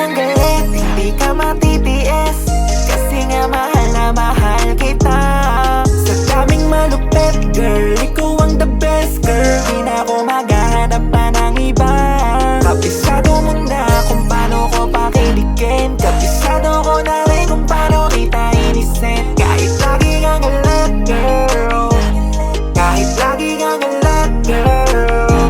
kang galit, hindi ka matitiis, kasi nga mahal na mahal kita. Sa daming malupit, girl, ikaw ang the best, girl. Di na ako maghahanap pa ng iba. Kapisado mo na kung paano ko pakiligin, kapisado ko na rin kung paano kita inisin. Kahit lagi kang galit, girl, kahit lagi kang galit, girl,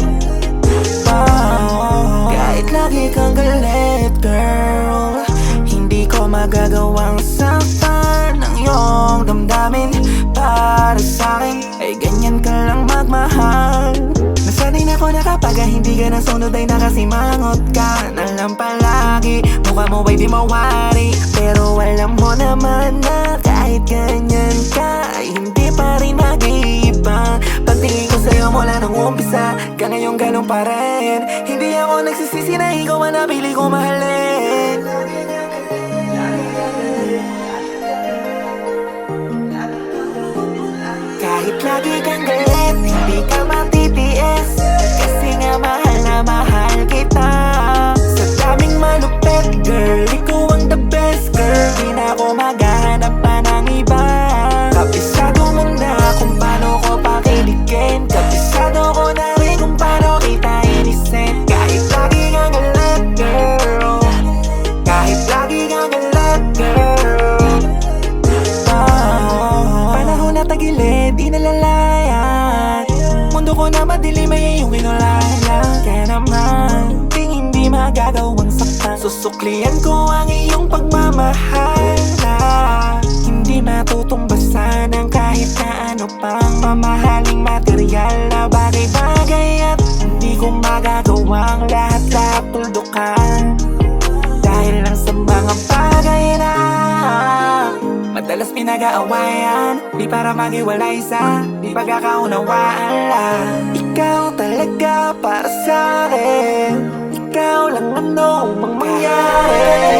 kahit lagi kang galit, girl, hindi ko magagawang saktan ng iyong damdamin. Para sa'kin ay ganyan ka lang magmahal. Nasanay na ko na kapag hindi ka nasunod ay nakasimangot ka na lang palagi. Mukha mo ay di mawari, pero alam mo naman na kahit ganyan ka ay hindi pa rin mag-iiba. Pagtingin ko sa'yo mula nung umpisa, ka ngayong ganun pa rin. Hindi ako nagsisisi na ikaw ang napili ko mahalin. Kahit lagi kang galit, hindi ka matitiis, kasi nga mahal na mahal kita. Sa daming malupit, girl, ikaw ang the best, girl. Di na ako maghahanap pa ng iba. Kapisado mo na kung paano ko pakiligin, kapisado ko na rin kung paano kita inisin. Kahit lagi kang galit, girl, kahit lagi kang galit, girl, panahon na tagilid, di nalalayat. Mundo ko na madilim ay iyong kinulayan. Kaya naman, hindi magagawang saktan. Susuklian ko ang iyong pagmamahal na hindi matutumbasan ng kahit na ano pang mamahaling material na bagay-bagay. At hindi ko magagawang lahat-lahat tuldukan, dahil lang sa mga bagay na madalas pinag-aawayan, di para maghiwalay sa di pagkakaunawaan lang. Ikaw talaga para sa'kin, ikaw lang ano mang mangyari.